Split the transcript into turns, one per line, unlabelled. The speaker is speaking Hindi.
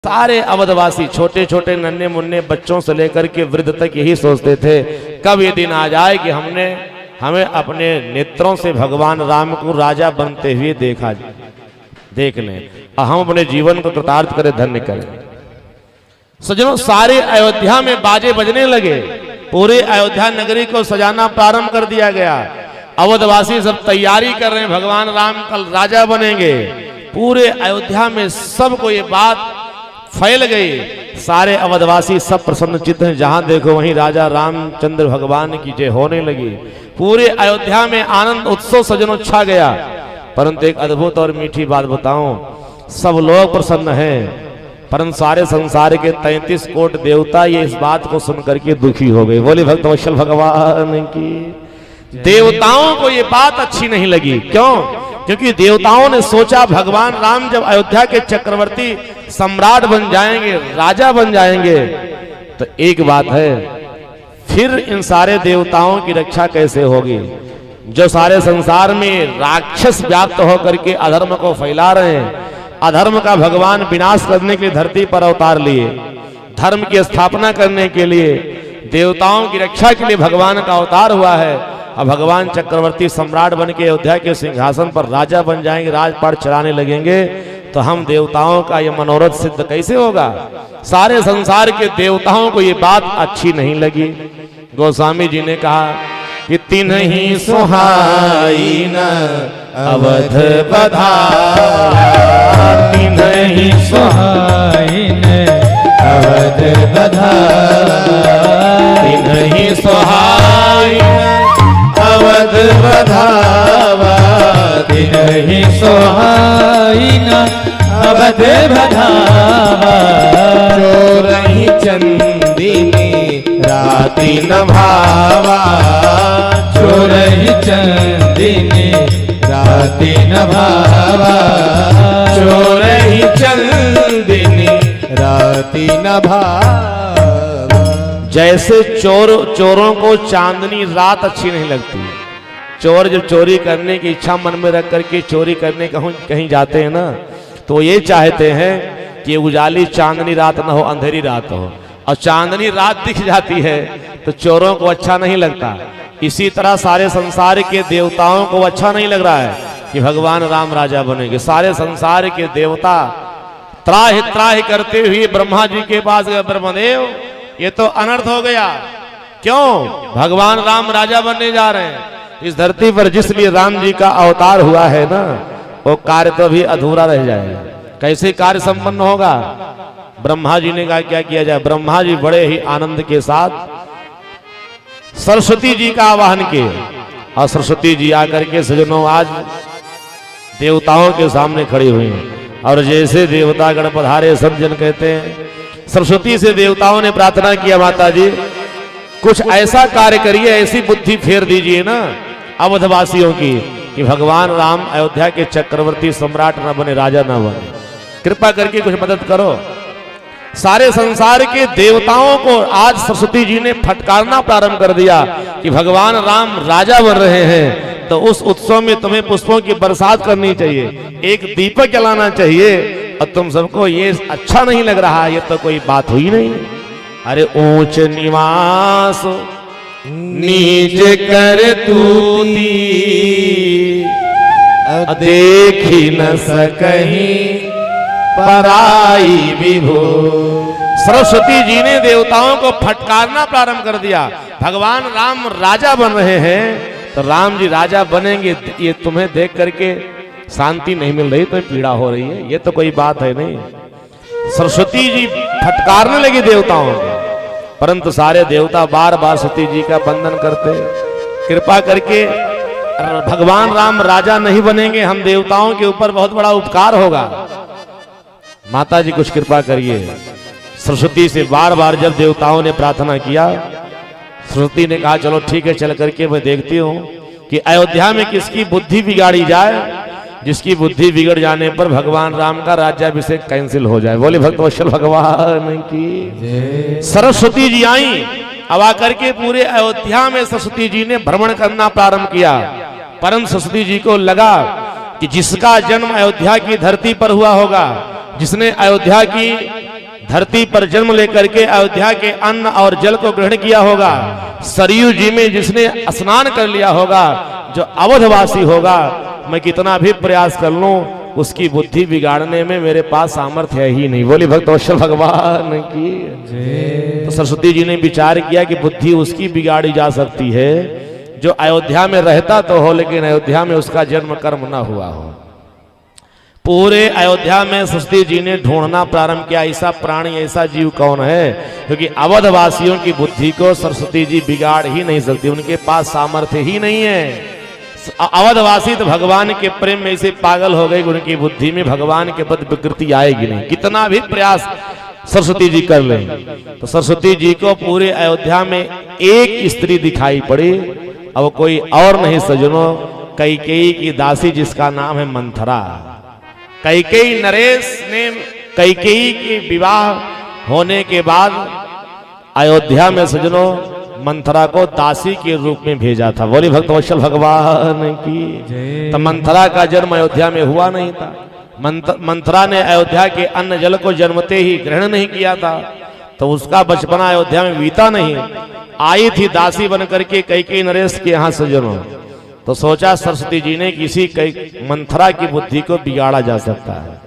सारे अवधवासी छोटे छोटे नन्हे मुन्ने बच्चों से लेकर के वृद्ध तक यही सोचते थे कब ये दिन आ जाए कि हमें अपने नेत्रों से भगवान राम को राजा बनते हुए देख लें और हम अपने जीवन को कृतार्थ करें, धन्य करें। सज्जनों, सारे अयोध्या में बाजे बजने लगे, पूरे अयोध्या नगरी को सजाना प्रारंभ कर दिया गया। अवधवासी सब तैयारी कर रहे हैं, भगवान राम कल राजा बनेंगे। पूरे अयोध्या में सबको ये बात फैल गई, सारे अवधवासी सब प्रसन्न चित्त हैं, जहां देखो वहीं राजा रामचंद्र भगवान की जय होने लगी। पूरे अयोध्या में आनंद उत्सव सजनों छा गया। परंतु एक अद्भुत और मीठी बात बताऊं, सब लोग प्रसन्न हैं, परंतु सारे संसार के 33 कोट देवता ये इस बात को सुनकर के दुखी हो गए। बोले भक्त वत्सल भगवान की। देवताओं को ये बात अच्छी नहीं लगी। क्यों? क्योंकि देवताओं ने सोचा भगवान राम जब अयोध्या के चक्रवर्ती सम्राट बन जाएंगे, राजा बन जाएंगे, तो एक बात है, फिर इन सारे देवताओं की रक्षा कैसे होगी? जो सारे संसार में राक्षस व्याप्त होकर के अधर्म को फैला रहे हैं, अधर्म का भगवान विनाश करने के लिए धरती पर अवतार लिए, धर्म की स्थापना करने के लिए, देवताओं की रक्षा के लिए भगवान का अवतार हुआ है। अब भगवान चक्रवर्ती सम्राट बन के अयोध्या के सिंहासन पर राजा बन जाएंगे, राजपाट चलाने लगेंगे, तो हम देवताओं का ये मनोरथ सिद्ध कैसे होगा? सारे संसार के देवताओं को ये बात अच्छी नहीं लगी। गोस्वामी जी ने कहा कि तिन्हीं सुहाई न अवध बधाया, तिन्हीं सुहाई न अवध बधाया, तिन्हीं सुहाई अवध बधावा, तिन्हीं सुहाई न अवध बधावा, चोरही चंदिनी राति न भावा, चोरही चंदिनी राति न भावा, चोरही चंदिनी राति न भावा। जैसे चोरों को चांदनी रात अच्छी नहीं लगती। चोर जब चोरी करने की इच्छा मन में रख करके चोरी करने कहीं जाते हैं ना, तो ये चाहते हैं कि उजाली चांदनी रात ना हो, अंधेरी रात हो, और चांदनी रात दिख जाती है तो चोरों को अच्छा नहीं लगता। इसी तरह सारे संसार के देवताओं को अच्छा नहीं लग रहा है कि भगवान राम राजा बनेंगे। सारे संसार के देवता त्राहि त्राहि करते हुए ब्रह्मा जी के पास गए, ब्रह्मदेव ये तो अनर्थ हो गया। क्यों? भगवान राम राजा बनने जा रहे हैं। इस धरती पर जिस लिए राम जी का अवतार हुआ है ना, वो कार्य तो भी अधूरा रह जाएगा। कैसे कार्य संपन्न होगा? ब्रह्मा जी ने कहा क्या किया जाए? ब्रह्मा जी बड़े ही आनंद के साथ सरस्वती जी का आवाहन किए, और सरस्वती जी आकर के सजनों आज देवताओं के सामने खड़ी हुई हैं। और जैसे देवता गण पधारे, सब जन कहते हैं, सरस्वती से देवताओं ने प्रार्थना किया, माता जी कुछ ऐसा कार्य करिए, ऐसी बुद्धि फेर दीजिए ना अवधवासियों की कि भगवान राम अयोध्या के चक्रवर्ती सम्राट न बने, राजा न बने। कृपा करके कुछ मदद करो। सारे संसार के देवताओं को आज सरस्वती जी ने फटकारना प्रारंभ कर दिया कि भगवान राम राजा बन रहे हैं, तो उस उत्सव में तुम्हें पुष्पों की बरसात करनी चाहिए, एक दीपक जलाना चाहिए, और तुम सबको ये अच्छा नहीं लग रहा, ये तो कोई बात हुई नहीं। अरे ऊंच निवास नीच कर तूती, देखी न सकहीं पराई विभू। सरस्वती जी ने देवताओं को फटकारना प्रारंभ कर दिया। भगवान राम राजा बन रहे हैं, तो राम जी राजा बनेंगे, ये तुम्हें देख करके शांति नहीं मिल रही, तो पीड़ा हो रही है, ये तो कोई बात है नहीं। सरस्वती जी फटकारने लगी देवताओं को, परंतु सारे देवता बार बार सरस्वती जी का वंदन करते, कृपा करके भगवान राम राजा नहीं बनेंगे, हम देवताओं के ऊपर बहुत बड़ा उपकार होगा, माता जी कुछ कृपा करिए। सरस्वती से बार बार जब देवताओं ने प्रार्थना किया, सरस्वती ने कहा चलो ठीक है, चल करके मैं देखती हूँ कि अयोध्या में किसकी बुद्धि बिगाड़ी जाए, जिसकी बुद्धि बिगड़ जाने पर भगवान राम का राज्याभिषेक कैंसिल हो जाए। बोले भक्त वत्सल भगवान की। सरस्वती जी आई, अब आकर के पूरे अयोध्या में सरस्वती जी ने भ्रमण करना प्रारंभ किया। परम सरस्वती जी को लगा कि जिसका जन्म अयोध्या की धरती पर हुआ होगा, जिसने अयोध्या की धरती पर जन्म लेकर के अयोध्या के अन्न और जल को ग्रहण किया होगा, सरयू जी में जिसने स्नान कर लिया होगा, जो अवधवासी होगा, मैं कितना भी प्रयास कर लूं उसकी बुद्धि बिगाड़ने में मेरे पास सामर्थ्य है ही नहीं। बोली भक्तवत्सल भगवान की। तो सरस्वती जी ने विचार किया कि बुद्धि उसकी बिगाड़ी जा सकती है जो अयोध्या में रहता तो हो, लेकिन अयोध्या में उसका जन्म कर्म ना हुआ हो। पूरे अयोध्या में सरस्वती जी ने ढूंढना प्रारंभ किया, ऐसा प्राणी, ऐसा जीव कौन है, क्योंकि अवधवासियों की बुद्धि को सरस्वती जी बिगाड़ ही नहीं सकती, उनके पास सामर्थ्य ही नहीं है। अवधवासी तो भगवान के प्रेम में ऐसे पागल हो गए कि उनकी बुद्धि में भगवान के पद विकृति आएगी नहीं, कितना भी प्रयास सरस्वती जी कर लें। तो सरस्वती जी को पूरे अयोध्या में एक स्त्री दिखाई पड़ी, अब कोई और नहीं सजनों, कैकेयी की दासी जिसका नाम है मंथरा। कैकेयी नरेश ने कैकेयी के विवाह होने के बाद अयोध्या में सजनों मंथरा को दासी के रूप में भेजा था। बोली भक्तवत्सल भगवान की। तो मंथरा का जन्म अयोध्या में हुआ नहीं था। मंथरा ने अयोध्या के अन्न जल को जन्मते ही ग्रहण नहीं किया था, तो उसका बचपना अयोध्या में बीता नहीं। आई थी दासी बन करके कैकेयी नरेश के यहाँ सजनों, तो सोचा सरस्वती जी ने किसी मंथरा की बुद्धि को बिगाड़ा जा सकता है।